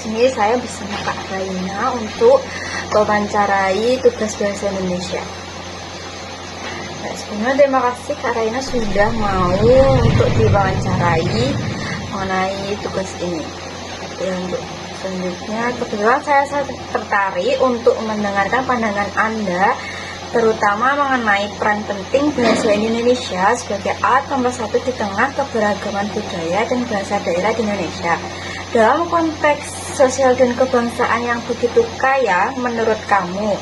sini saya bersama Kak Raina untuk wawancarai tugas bahasa Indonesia. Nah, sebelumnya terima kasih Kak Raina sudah mau untuk diwawancarai mengenai tugas ini. Untuk selanjutnya, kebetulan saya tertarik untuk mendengarkan pandangan Anda, terutama mengenai peran penting bahasa Indonesia sebagai alat pemersatu di tengah keberagaman budaya dan bahasa daerah di Indonesia. Dalam konteks sosial dan kebangsaan yang begitu kaya, menurut kamu,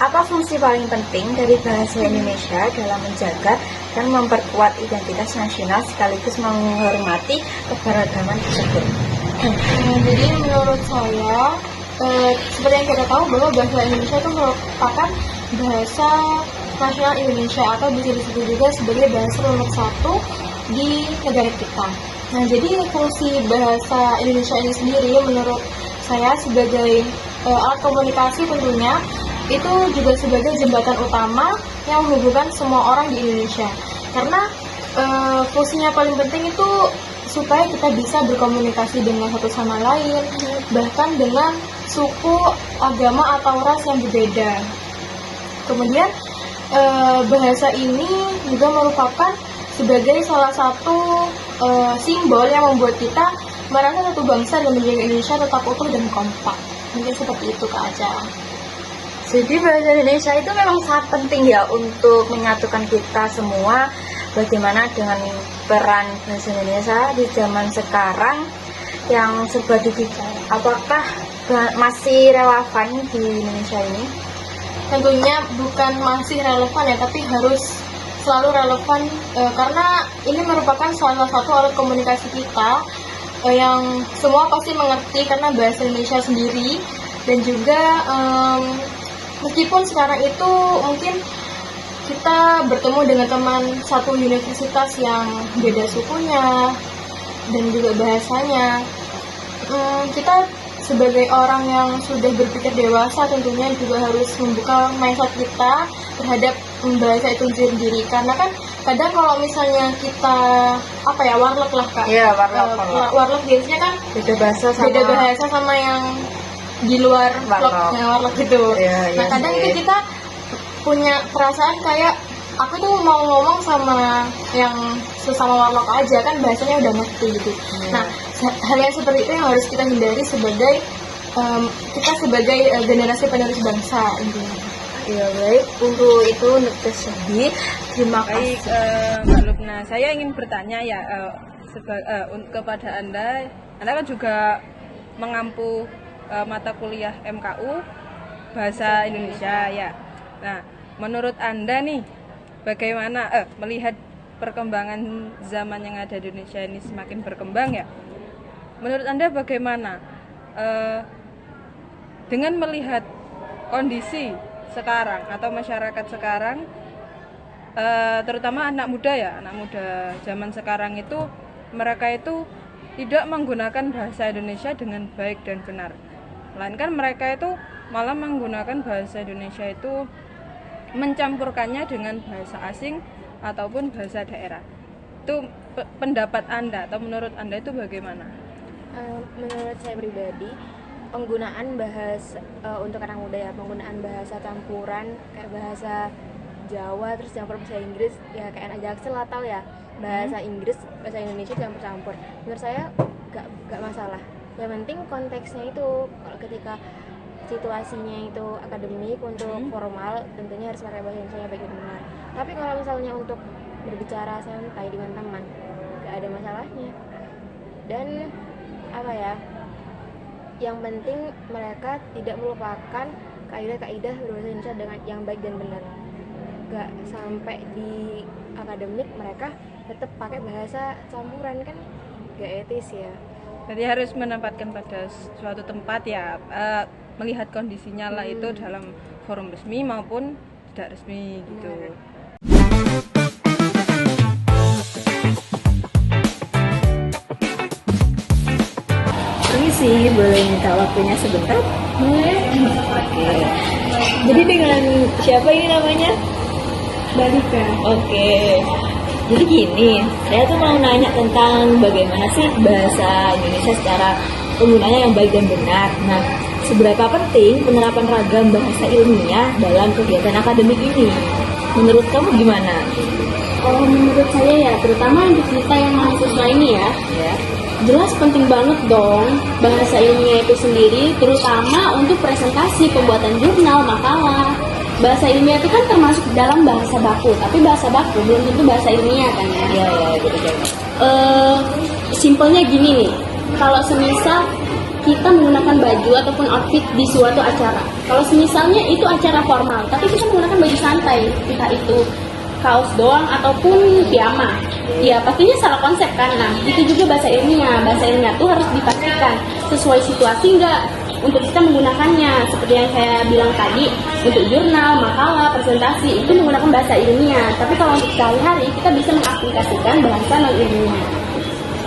apa fungsi paling penting dari bahasa Indonesia dalam menjaga dan memperkuat identitas nasional sekaligus menghormati keberagaman tersebut? Jadi menurut saya, seperti yang kita tahu bahwa bahasa Indonesia itu merupakan bahasa nasional Indonesia atau bisa disebut juga sebagai bahasa nomor 1 di negara kita. Nah, jadi fungsi bahasa Indonesia ini sendiri menurut saya sebagai alat komunikasi tentunya itu juga sebagai jembatan utama yang menghubungkan semua orang di Indonesia. Karena fungsinya paling penting itu supaya kita bisa berkomunikasi dengan satu sama lain, bahkan dengan suku, agama, atau ras yang berbeda. Kemudian bahasa ini juga merupakan sebagai salah satu simbol yang membuat kita merasa satu bangsa dan menjaga Indonesia tetap utuh dan kompak. Mungkin seperti itu Kak Aca. Jadi bahasa Indonesia itu memang sangat penting ya untuk menyatukan kita semua. Bagaimana dengan peran bahasa Indonesia di zaman sekarang yang serba digital? Apakah masih relevan di Indonesia ini? Tentunya bukan masih relevan ya, tapi harus selalu relevan karena ini merupakan salah satu alat komunikasi kita yang semua pasti mengerti karena bahasa Indonesia sendiri. Dan juga meskipun sekarang itu mungkin kita bertemu dengan teman satu universitas yang beda sukunya dan juga bahasanya, kita sebagai orang yang sudah berpikir dewasa tentunya juga harus membuka mindset kita terhadap bahasa itu sendiri. Karena kan kadang kalau misalnya kita warlock lah Kak. Iya, warlock biasanya kan beda bahasa sama yang di luar warlock gitu. Nah, kadang itu kita punya perasaan kayak aku tuh mau ngomong sama yang sesama warlock aja, kan bahasanya udah ngerti gitu. Nah, hal yang seperti itu yang harus kita hindari sebagai kita sebagai generasi penerus bangsa intinya. Ya baik, untuk itu tersebut terima kasih. Mbak Lubna, saya ingin bertanya ya kepada Anda kan juga mengampu mata kuliah MKU Bahasa Indonesia ya. Nah, menurut Anda nih, bagaimana melihat perkembangan zaman yang ada di Indonesia ini semakin berkembang ya? Menurut Anda bagaimana dengan melihat kondisi sekarang atau masyarakat sekarang, terutama anak muda zaman sekarang itu, mereka itu tidak menggunakan bahasa Indonesia dengan baik dan benar, melainkan mereka itu malah menggunakan bahasa Indonesia itu mencampurkannya dengan bahasa asing ataupun bahasa daerah. Itu pendapat Anda atau menurut Anda itu bagaimana? Menurut saya pribadi, penggunaan bahasa untuk anak muda ya, penggunaan bahasa campuran kayak bahasa Jawa terus campur bahasa Inggris ya, kayak anak Jaksel atau ya bahasa Inggris, bahasa Indonesia campur-campur. Menurut saya gak masalah. Yang penting konteksnya itu, kalau ketika situasinya itu akademik untuk formal, tentunya harus pakai bahasa Indonesia baik dan benar. Tapi kalau misalnya untuk berbicara santai dengan teman, gak ada masalahnya. Dan yang penting mereka tidak melupakan kaidah-kaidah berbahasa Indonesia dengan yang baik dan benar. Gak sampai di akademik mereka tetap pakai bahasa campuran, kan gak etis ya. Jadi harus menempatkan pada suatu tempat ya, melihat kondisinya lah itu dalam forum resmi maupun tidak resmi gitu. Permisi, boleh minta waktunya sebentar? Boleh. Oke. Jadi dengan siapa ini namanya? Balika. Oke. Jadi gini, saya tuh mau nanya tentang bagaimana sih bahasa Indonesia secara penggunaannya yang baik dan benar. Nah, seberapa penting penerapan ragam bahasa ilmiah dalam kegiatan akademik ini? Menurut kamu gimana? Kalau menurut saya ya, terutama untuk kita yang mahasiswa ini ya, jelas penting banget dong bahasa ilmiah itu sendiri, terutama untuk presentasi, pembuatan jurnal, makalah. Bahasa ilmiah itu kan termasuk dalam bahasa baku, tapi bahasa baku belum tentu bahasa ilmiah kan ya. Iya, betul. Simpelnya gini nih, kalau semisal kita menggunakan baju ataupun outfit di suatu acara, kalau semisalnya itu acara formal, tapi kita menggunakan baju santai, entah itu kaos doang ataupun piyama, ya pastinya salah konsep kan. Nah, itu juga bahasa ilmiah tuh harus dipastikan sesuai situasi nggak untuk kita menggunakannya. Seperti yang saya bilang tadi, untuk jurnal, makalah, presentasi itu menggunakan bahasa ilmiah, tapi kalau untuk sehari-hari kita bisa mengaplikasikan bahasa non ilmiah.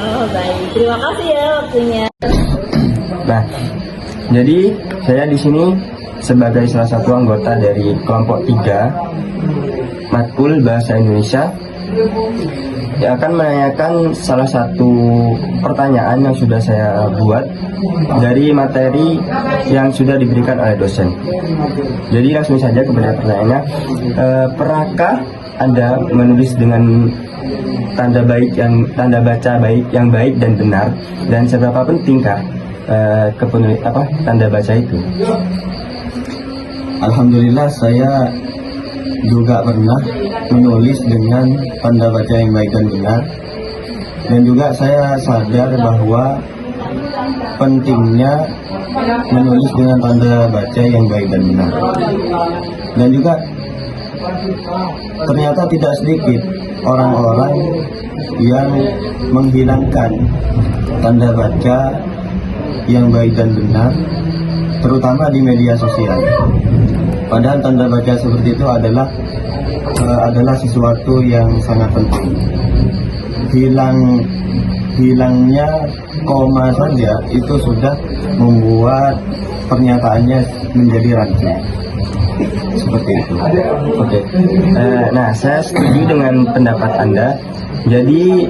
Oh, baik. Terima kasih ya waktunya. Nah, jadi saya di sini sebagai salah satu anggota dari kelompok 3 Matkul Bahasa Indonesia yang akan menanyakan salah satu pertanyaan yang sudah saya buat dari materi yang sudah diberikan oleh dosen. Jadi langsung saja kepada pertanyaannya, pernahkah Anda menulis dengan tanda baca baik yang baik dan benar, dan seberapa pentingkah tanda baca itu? Alhamdulillah, saya juga pernah menulis dengan tanda baca yang baik dan benar, dan juga saya sadar bahwa pentingnya menulis dengan tanda baca yang baik dan benar. Dan juga ternyata tidak sedikit orang-orang yang menghilangkan tanda baca yang baik dan benar, terutama di media sosial. Padahal tanda baca seperti itu adalah sesuatu yang sangat penting. Hilangnya koma saja itu sudah membuat pernyataannya menjadi rancu. Seperti itu. Oke. Nah, saya setuju dengan pendapat Anda. Jadi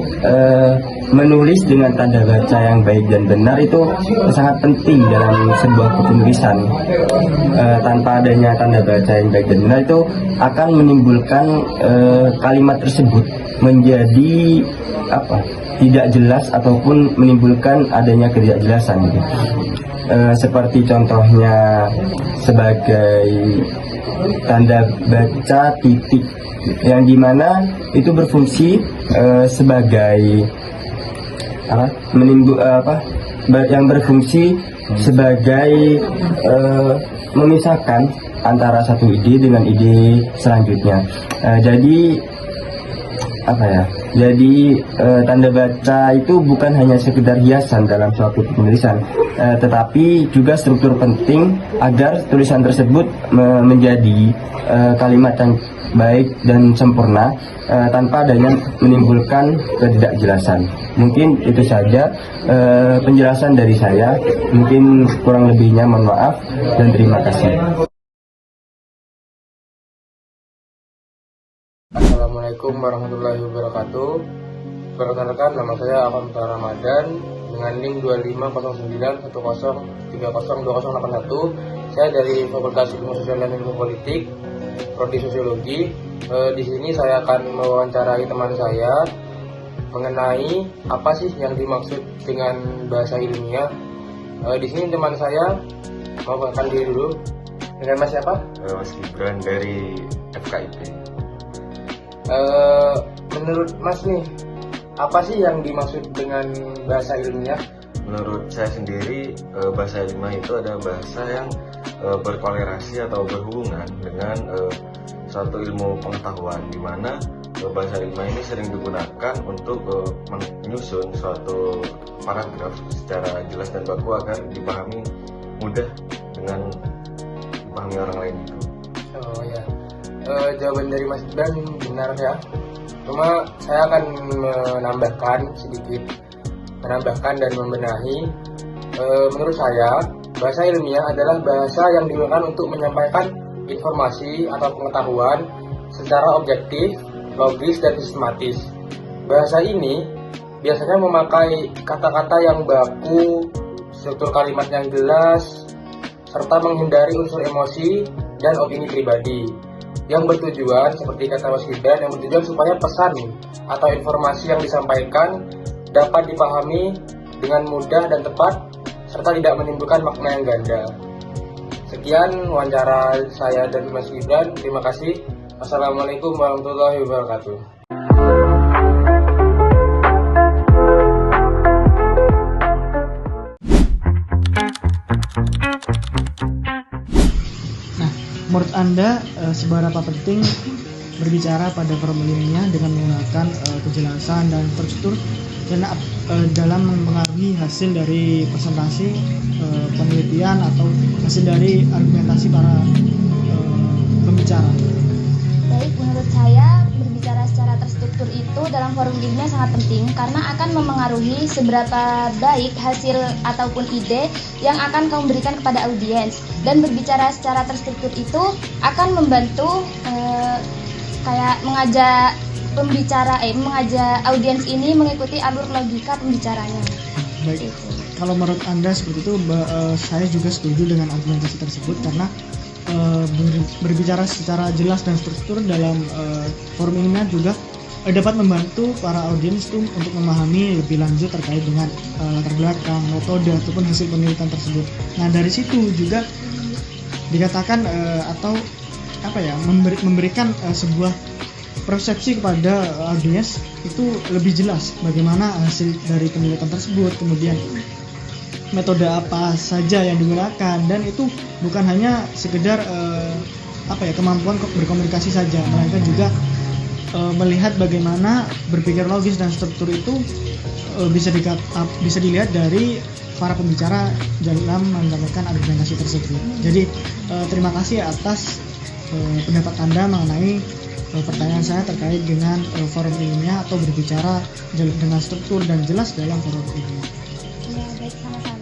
menulis dengan tanda baca yang baik dan benar itu sangat penting dalam sebuah kepenulisan. Tanpa adanya tanda baca yang baik dan benar itu akan menimbulkan kalimat tersebut menjadi tidak jelas ataupun menimbulkan adanya ketidakjelasan gitu. Seperti contohnya sebagai tanda baca titik yang dimana itu berfungsi sebagai yang berfungsi sebagai memisahkan antara satu ide dengan ide selanjutnya. Jadi tanda baca itu bukan hanya sekedar hiasan dalam suatu penulisan, tetapi juga struktur penting agar tulisan tersebut menjadi kalimat yang baik dan sempurna tanpa adanya menimbulkan ketidakjelasan. Mungkin itu saja penjelasan dari saya. Mungkin kurang lebihnya mohon maaf dan terima kasih. Assalamualaikum warahmatullahi wabarakatuh. Perkenalkan, nama saya Akomtar Ramadan dengan NIM 25091030302081. Saya dari Fakultas Ilmu Sosial dan Ilmu Politik, Prodi Sosiologi. Di sini saya akan mewawancarai teman saya mengenai apa sih yang dimaksud dengan bahasa ilmiah. Di sini teman saya mau perkenalkan diri dulu. Dengan Mas siapa? Mas Gibran dari FKIP. Menurut Mas nih, apa sih yang dimaksud dengan bahasa ilmiah? Menurut saya sendiri, bahasa ilmiah itu adalah bahasa yang berkolerasi atau berhubungan dengan suatu ilmu pengetahuan, di mana bahasa ilmiah ini sering digunakan untuk menyusun suatu paragraf secara jelas dan baku agar dipahami mudah dengan dipahami orang lain itu. Oh ya, jawaban dari Mas Gibran benar ya. Cuma saya akan menambahkan dan membenahi. Menurut saya, bahasa ilmiah adalah bahasa yang digunakan untuk menyampaikan informasi atau pengetahuan secara objektif, logis, dan sistematis. Bahasa ini biasanya memakai kata-kata yang baku, struktur kalimat yang jelas, serta menghindari unsur emosi dan opini pribadi. Yang bertujuan, seperti kata Mas Gibran, yang bertujuan supaya pesan atau informasi yang disampaikan dapat dipahami dengan mudah dan tepat, serta tidak menimbulkan makna yang ganda. Sekian wawancara saya dan Mas Gibran. Terima kasih. Assalamualaikum warahmatullahi wabarakatuh. Menurut Anda seberapa penting berbicara pada forum ilmiah dengan menggunakan kejelasan dan terstruktur dan dalam mempengaruhi hasil dari presentasi penelitian atau hasil dari argumentasi para pembicara? Baik, menurut saya berbicara secara terstruktur itu dalam forum ilmiah sangat penting karena akan memengaruhi seberapa baik hasil ataupun ide yang akan kamu berikan kepada audiens. Dan berbicara secara terstruktur itu akan membantu kayak mengajak audiens ini mengikuti alur logika pembicaranya. Baik, kalau menurut Anda seperti itu, saya juga setuju dengan argumentasi tersebut karena berbicara secara jelas dan struktur dalam forum ilmiah juga dapat membantu para audiens itu untuk memahami lebih lanjut terkait dengan latar belakang, metode ataupun hasil penelitian tersebut. Nah, dari situ juga dikatakan memberikan sebuah persepsi kepada audiens itu lebih jelas bagaimana hasil dari penelitian tersebut, kemudian metode apa saja yang digunakan, dan itu bukan hanya sekedar kemampuan berkomunikasi saja, melainkan juga melihat bagaimana berpikir logis dan struktur itu bisa dilihat dari para pembicara dalam menyampaikan argumentasi tersebut. Jadi terima kasih atas pendapat Anda mengenai pertanyaan saya terkait dengan forum ilmiah atau berbicara dengan struktur dan jelas dalam forum ilmiah. Ya, baik, sama-sama.